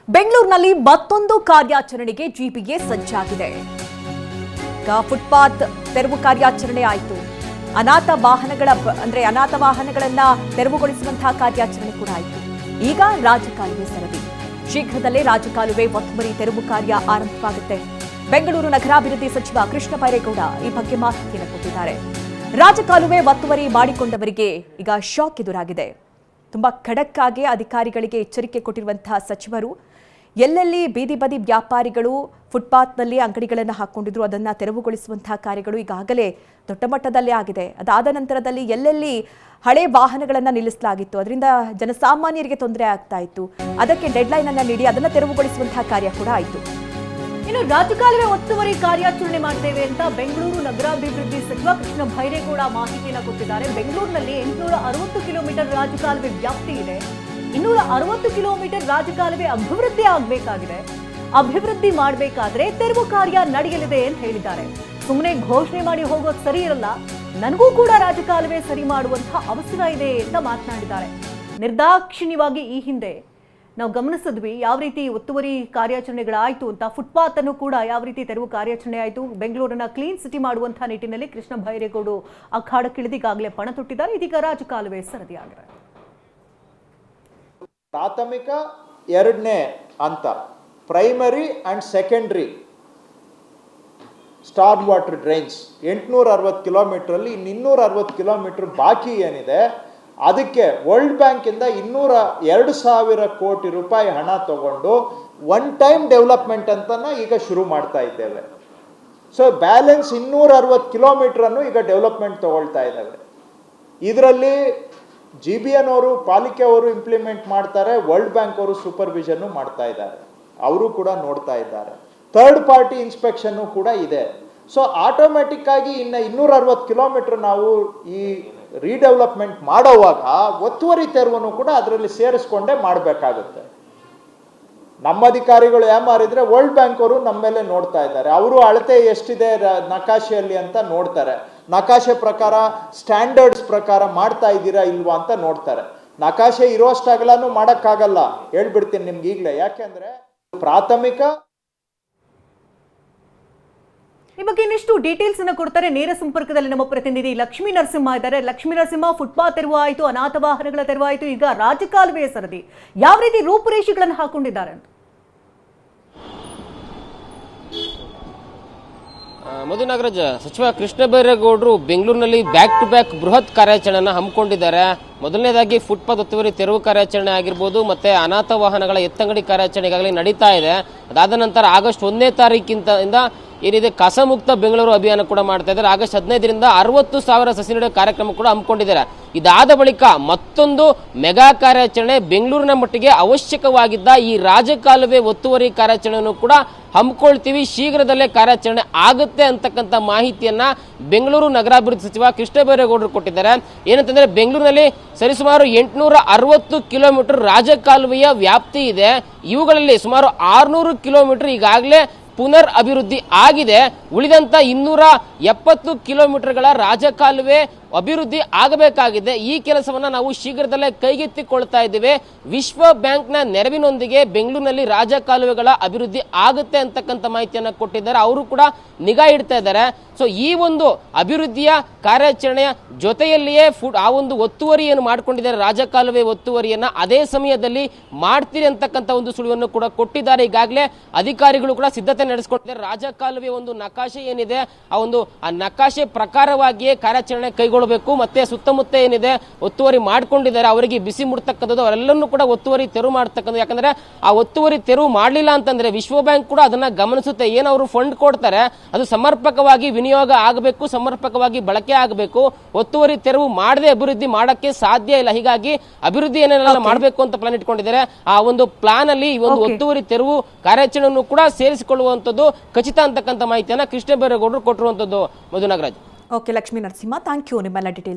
ಬೆಂಗಳೂರಿನಲ್ಲಿ ಮತ್ತೊಂದು ಕಾರ್ಯಾಚರಣೆಗೆ ಜಿಬಿಎ ಸಜ್ಜಾಗಿದೆ. ಫುಟ್ಪಾತ್ ತೆರವು ಕಾರ್ಯಾಚರಣೆ ಆಯಿತು. ಅನಾಥ ವಾಹನಗಳನ್ನ ತೆರವುಗೊಳಿಸುವಂತಹ ಕಾರ್ಯಾಚರಣೆ ಕೂಡ ಆಯಿತು. ಈಗ ರಾಜಕಾಲುವೆ ಸರದಿ. ಶೀಘ್ರದಲ್ಲೇ ರಾಜಕಾಲುವೆ ಒತ್ತುವರಿ ತೆರವು ಕಾರ್ಯ ಆರಂಭವಾಗುತ್ತೆ. ಬೆಂಗಳೂರು ನಗರಾಭಿವೃದ್ಧಿ ಸಚಿವ ಕೃಷ್ಣ ಬೈರೇಗೌಡ ಈ ಬಗ್ಗೆ ಮಾಹಿತಿಯನ್ನು ಕೊಟ್ಟಿದ್ದಾರೆ. ರಾಜಕಾಲುವೆ ಒತ್ತುವರಿ ಮಾಡಿಕೊಂಡವರಿಗೆ ಈಗ ಶಾಕ್ ಎದುರಾಗಿದೆ. ತುಂಬಾ ಖಡಕ್ ಆಗಿ ಅಧಿಕಾರಿಗಳಿಗೆ ಎಚ್ಚರಿಕೆ ಕೊಟ್ಟಿರುವಂತಹ ಸಚಿವರು ಎಲ್ಲೆಲ್ಲಿ ಬೀದಿ ಬದಿ ವ್ಯಾಪಾರಿಗಳು ಫುಟ್ಪಾತ್ನಲ್ಲಿ ಅಂಗಡಿಗಳನ್ನು ಹಾಕೊಂಡಿದ್ರು ಅದನ್ನು ತೆರವುಗೊಳಿಸುವಂತಹ ಕಾರ್ಯಗಳು ಈಗಾಗಲೇ ದೊಡ್ಡ ಮಟ್ಟದಲ್ಲೇ ಆಗಿದೆ. ಅದಾದ ನಂತರದಲ್ಲಿ ಎಲ್ಲೆಲ್ಲಿ ಹಳೆ ವಾಹನಗಳನ್ನು ನಿಲ್ಲಿಸಲಾಗಿತ್ತು, ಅದರಿಂದ ಜನಸಾಮಾನ್ಯರಿಗೆ ತೊಂದರೆ ಆಗ್ತಾ ಇತ್ತು, ಅದಕ್ಕೆ ಡೆಡ್ಲೈನ್ ಅನ್ನು ನೀಡಿ ಅದನ್ನು ತೆರವುಗೊಳಿಸುವಂತಹ ಕಾರ್ಯ ಕೂಡ ಆಯಿತು. ಇನ್ನು ರಾಜಕಾಲುವೆ ಒತ್ತುವರಿ ಕಾರ್ಯಾಚರಣೆ ಮಾಡ್ತೇವೆ ಅಂತ ಬೆಂಗಳೂರು ನಗರಾಭಿವೃದ್ಧಿ ಸಚಿವ ಕೃಷ್ಣ ಬೈರೇಗೌಡ ಮಾಹಿತಿಯನ್ನು ಕೊಟ್ಟಿದ್ದಾರೆ. ಬೆಂಗಳೂರಿನಲ್ಲಿ 860 ಕಿಲೋಮೀಟರ್ ರಾಜಕಾಲುವೆ ವ್ಯಾಪ್ತಿ ಇದೆ. 260 ಕಿಲೋಮೀಟರ್ ರಾಜಕಾಲುವೆ ಅಭಿವೃದ್ಧಿ ಆಗಬೇಕಾಗಿದೆ. ಅಭಿವೃದ್ಧಿ ಮಾಡಬೇಕಾದ್ರೆ ತೆರವು ಕಾರ್ಯ ನಡೆಯಲಿದೆ ಅಂತ ಹೇಳಿದ್ದಾರೆ. ಸುಮ್ಮನೆ ಘೋಷಣೆ ಮಾಡಿ ಹೋಗೋದು ಸರಿ ಇರಲ್ಲ, ನನಗೂ ಕೂಡ ರಾಜಕಾಲುವೆ ಸರಿ ಮಾಡುವಂತಹ ಅವಸರ ಇದೆ ಅಂತ ಮಾತನಾಡಿದ್ದಾರೆ. ನಿರ್ದಾಕ್ಷಿಣ್ಯವಾಗಿ ಈ ಹಿಂದೆ ನಾವು ಗಮನಿಸಿದ್ವಿ ಯಾವ ರೀತಿ ಒತ್ತುವರಿ ಕಾರ್ಯಾಚರಣೆಗಳಾಯಿತು ಅಂತ. ಫುಟ್ಪಾತ್ ಅನ್ನು ಕೂಡ ಯಾವ ರೀತಿ ತೆರವು ಕಾರ್ಯಾಚರಣೆ ಆಯಿತು. ಬೆಂಗಳೂರನ್ನ ಕ್ಲೀನ್ ಸಿಟಿ ಮಾಡುವಂತಹ ನಿಟ್ಟಿನಲ್ಲಿ ಕೃಷ್ಣ ಬೈರೇಗೌಡ ಅಖಾಡಕ್ಕಿಳಿದು ಈಗಾಗಲೇ ಪಣ ತೊಟ್ಟಿದ್ದಾರೆ. ಇದೀಗ ರಾಜಕಾಲುವೆ ಸರದಿಯಾಗಿದೆ. ಪ್ರಾಥಮಿಕ ಎರಡನೇ ಹಂತ primary and secondary star water drains 860 ಕಿಲೋಮೀಟ್ರಲ್ಲಿ 260 kilometre ಬಾಕಿ ಏನಿದೆ ಅದಕ್ಕೆ ವರ್ಲ್ಡ್ ಬ್ಯಾಂಕಿಂದ 2,000 ಕೋಟಿ ರೂಪಾಯಿ ಹಣ ತಗೊಂಡು ಒನ್ ಟೈಮ್ ಡೆವಲಪ್ಮೆಂಟ್ ಅಂತನ ಈಗ ಶುರು ಮಾಡ್ತಾ ಇದ್ದೇವೆ. ಸೊ ಬ್ಯಾಲೆನ್ಸ್ 260 ಕಿಲೋಮೀಟರನ್ನು ಈಗ ಡೆವಲಪ್ಮೆಂಟ್ ತಗೊಳ್ತಾ ಇದ್ದೇವೆ. ಇದರಲ್ಲಿ GBN ಅವರು ಪಾಲಿಕೆ ಅವರು ಇಂಪ್ಲಿಮೆಂಟ್ ಮಾಡ್ತಾರೆ, ವರ್ಲ್ಡ್ ಬ್ಯಾಂಕ್ ಅವರು ಸೂಪರ್ವಿಷನ್ ಮಾಡ್ತಾ ಇದ್ದಾರೆ, ಅವರು ಕೂಡ ನೋಡ್ತಾ ಇದ್ದಾರೆ, ಥರ್ಡ್ ಪಾರ್ಟಿ ಇನ್ಸ್ಪೆಕ್ಷನ್ನು ಕೂಡ ಇದೆ. ಸೊ ಆಟೋಮ್ಯಾಟಿಕ್ ಆಗಿ ಇನ್ನು 260 ಕಿಲೋಮೀಟರ್ ನಾವು ಈ ರೀಡೆವಲಪ್ಮೆಂಟ್ ಮಾಡೋವಾಗ ಒತ್ತುವರಿ ತೆರವನ್ನು ಕೂಡ ಅದರಲ್ಲಿ ಸೇರಿಸ್ಕೊಂಡೇ ಮಾಡಬೇಕಾಗುತ್ತೆ. ನಮ್ಮ ಅಧಿಕಾರಿಗಳು ಮಾರಿದ್ರೆ ವರ್ಲ್ಡ್ ಬ್ಯಾಂಕ್ ಅವರು ನಮ್ಮ ಮೇಲೆ ನೋಡ್ತಾ ಇದ್ದಾರೆ. ಅವರು ಅಳತೆ ಎಷ್ಟಿದೆ ನಕಾಶೆಯಲ್ಲಿ ಅಂತ ನೋಡ್ತಾರೆ. ನಕಾಶೆ ಪ್ರಕಾರ ಸ್ಟ್ಯಾಂಡರ್ಡ್ಸ್ ಪ್ರಕಾರ ಮಾಡ್ತಾ ಇದ್ದೀರಾ ಇಲ್ವಾ ಅಂತ ನೋಡ್ತಾರೆ. ನಕಾಶೆ ಇರೋಷ್ಟಾಗಲೂ ಮಾಡೋಕ್ಕಾಗಲ್ಲ, ಹೇಳ್ಬಿಡ್ತೀನಿ ನಿಮ್ಗೆ ಈಗಲೇ. ಯಾಕೆಂದ್ರೆ ಪ್ರಾಥಮಿಕ ಈ ಬಗ್ಗೆ ಇನ್ನಷ್ಟು ಡೀಟೇಲ್ಸ್ ಅನ್ನು ಕೊಡ್ತಾರೆ. ನೇರ ಸಂಪರ್ಕದಲ್ಲಿ ನಮ್ಮ ಪ್ರತಿನಿಧಿ ಲಕ್ಷ್ಮೀ ನರಸಿಂಹ ಇದ್ದಾರೆ. ಲಕ್ಷ್ಮೀ ನರಸಿಂಹ, ಫುಟ್ಪಾತ್ ತೆರವು ಆಯಿತು, ಅನಾಥ ವಾಹನಗಳ ತೆರವು ಆಯಿತು, ಈಗ ರಾಜಕಾಲುವೆ ಸರದಿ ಯಾವ ರೀತಿ ರೂಪುರೇಷೆಗಳನ್ನು ಹಾಕೊಂಡಿದ್ದಾರೆ ಅಂತ? ಮಧು ನಾಗರಾಜ್, ಸಚಿವ ಕೃಷ್ಣ ಬೈರೇಗೌಡರು ಬೆಂಗಳೂರಿನಲ್ಲಿ ಬ್ಯಾಕ್ ಟು ಬ್ಯಾಕ್ ಬೃಹತ್ ಕಾರ್ಯಾಚರಣೆಯನ್ನು ಹಮ್ಮಿಕೊಂಡಿದ್ದಾರೆ. ಮೊದಲನೇದಾಗಿ ಫುಟ್ಪಾತ್ ಒತ್ತುವರಿ ತೆರವು ಕಾರ್ಯಾಚರಣೆ ಆಗಿರ್ಬೋದು, ಮತ್ತೆ ಅನಾಥ ವಾಹನಗಳ ಎತ್ತಂಗಡಿ ಕಾರ್ಯಾಚರಣೆ ಈಗಾಗಲೇ ನಡೀತಾ ಇದೆ. ಅದಾದ ನಂತರ ಆಗಸ್ಟ್ 1ನೇ ತಾರೀಕಿಂದ ಏನಿದೆ ಕಸ ಮುಕ್ತ ಬೆಂಗಳೂರು ಅಭಿಯಾನ ಕೂಡ ಮಾಡ್ತಾ ಇದ್ದಾರೆ. ಆಗಸ್ಟ್ 15ರಿಂದ 60,000 ಸಸಿ ನೆಡುವ ಕಾರ್ಯಕ್ರಮ ಕೂಡ ಹಮ್ಮಿಕೊಂಡಿದ್ದಾರೆ. ಇದಾದ ಬಳಿಕ ಮತ್ತೊಂದು ಮೆಗಾ ಕಾರ್ಯಾಚರಣೆ ಬೆಂಗಳೂರಿನ ಮಟ್ಟಿಗೆ ಅವಶ್ಯಕವಾಗಿದ್ದ ಈ ರಾಜಕಾಲುವೆ ಒತ್ತುವರಿ ಕಾರ್ಯಾಚರಣೆಯನ್ನು ಕೂಡ ಹಮ್ಮಿಕೊಳ್ತೀವಿ, ಶೀಘ್ರದಲ್ಲೇ ಕಾರ್ಯಾಚರಣೆ ಆಗುತ್ತೆ ಅಂತಕ್ಕಂಥ ಮಾಹಿತಿಯನ್ನ ಬೆಂಗಳೂರು ನಗರಾಭಿವೃದ್ಧಿ ಸಚಿವ ಕೃಷ್ಣ ಬೈರೇಗೌಡರು ಕೊಟ್ಟಿದ್ದಾರೆ. ಏನಂತಂದ್ರೆ ಬೆಂಗಳೂರಿನಲ್ಲಿ ಸರಿಸುಮಾರು 860 ಕಿಲೋಮೀಟರ್ ರಾಜಕಾಲುವೆಯ ವ್ಯಾಪ್ತಿ ಇದೆ. ಇವುಗಳಲ್ಲಿ ಸುಮಾರು 600 ಕಿಲೋಮೀಟರ್ ಈಗಾಗಲೇ ಪುನರ್ ಅಭಿವೃದ್ಧಿ ಆಗಿದೆ. ಉಳಿದಂತ 270 ಕಿಲೋಮೀಟರ್ಗಳ ರಾಜಕಾಲುವೆ ಅಭಿವೃದ್ಧಿ ಆಗಬೇಕಾಗಿದೆ. ಈ ಕೆಲಸವನ್ನ ನಾವು ಶೀಘ್ರದಲ್ಲೇ ಕೈಗೆತ್ತಿಕೊಳ್ತಾ ಇದ್ದೇವೆ. ವಿಶ್ವ ಬ್ಯಾಂಕ್ನ ನೆರವಿನೊಂದಿಗೆ ಬೆಂಗಳೂರಿನಲ್ಲಿ ರಾಜಕಾಲುವೆಗಳ ಅಭಿವೃದ್ಧಿ ಆಗುತ್ತೆ ಅಂತಕ್ಕಂಥ ಮಾಹಿತಿಯನ್ನು ಕೊಟ್ಟಿದ್ದಾರೆ. ಅವರು ಕೂಡ ನಿಗಾ ಇಡ್ತಾ ಇದ್ದಾರೆ. ಸೊ ಈ ಒಂದು ಅಭಿವೃದ್ಧಿಯ ಕಾರ್ಯಾಚರಣೆಯ ಜೊತೆಯಲ್ಲಿಯೇ ಆ ಒಂದು ಒತ್ತುವರಿಯನ್ನು ಮಾಡ್ಕೊಂಡಿದ್ದಾರೆ, ರಾಜಕಾಲುವೆ ಒತ್ತುವರಿಯನ್ನ ಅದೇ ಸಮಯದಲ್ಲಿ ಮಾಡ್ತೀರಿ ಅಂತಕ್ಕಂಥ ಒಂದು ಸುಳಿವನ್ನು ಕೂಡ ಕೊಟ್ಟಿದ್ದಾರೆ. ಈಗಾಗಲೇ ಅಧಿಕಾರಿಗಳು ಕೂಡ ಸಿದ್ಧತೆ ನಡೆಸಿಕೊಂಡಿದ್ದಾರೆ. ರಾಜಕಾಲುವೆ ಒಂದು ನಕಾಶೆ ಏನಿದೆ ಆ ನಕಾಶೆ ಪ್ರಕಾರವಾಗಿಯೇ ಕಾರ್ಯಾಚರಣೆ ಕೈಗೊಳ್ಳಬೇಕು. ಮತ್ತೆ ಸುತ್ತಮುತ್ತ ಏನಿದೆ ಒತ್ತುವರಿ ಮಾಡ್ಕೊಂಡಿದ್ದಾರೆ ಅವರಿಗೆ ಬಿಸಿ ಮುಡ್ತಕ್ಕಂಥದ್ದು, ಅವರೆಲ್ಲರೂ ಕೂಡ ಒತ್ತುವರಿ ತೆರವು ಮಾಡ್ತಕ್ಕಂಥದ್ದು. ಯಾಕಂದ್ರೆ ಆ ಒತ್ತುವರಿ ತೆರವು ಮಾಡಲಿಲ್ಲ ಅಂತಂದ್ರೆ ವಿಶ್ವ ಬ್ಯಾಂಕ್ ಕೂಡ ಅದನ್ನ ಗಮನಿಸುತ್ತೆ. ಏನು ಅವರು ಫಂಡ್ ಕೊಡ್ತಾರೆ ಅದು ಸಮರ್ಪಕವಾಗಿ ವಿನಿಯೋಗ ಆಗಬೇಕು, ಸಮರ್ಪಕವಾಗಿ ಬಳಕೆ ಆಗಬೇಕು. ಒತ್ತುವರಿ ತೆರವು ಮಾಡದೆ ಅಭಿವೃದ್ಧಿ ಮಾಡಕ್ಕೆ ಸಾಧ್ಯ ಇಲ್ಲ. ಹೀಗಾಗಿ ಅಭಿವೃದ್ಧಿ ಏನೆಲ್ಲ ಮಾಡಬೇಕು ಅಂತ ಪ್ಲಾನ್ ಇಟ್ಕೊಂಡಿದ್ದಾರೆ. ಆ ಒಂದು ಪ್ಲಾನ್ ಅಲ್ಲಿ ಈ ಒಂದು ಒತ್ತುವರಿ ತೆರವು ಕಾರ್ಯಾಚರಣೆಯನ್ನು ಕೂಡ ಸೇರಿಸಿಕೊಳ್ಳುವಂಥದ್ದು ಖಚಿತ ಅಂತಕ್ಕಂಥ ಮಾಹಿತಿಯನ್ನ ಕೃಷ್ಣ ಬೈರೇಗೌಡರು ಕೊಟ್ಟಿರುವಂತದ್ದು. Madhu Nagaraj. Okay Lakshmi Narasimha, thank you ನಿಮ್ಮೆಲ್ಲ ಡೀಟೇಲ್ಸ್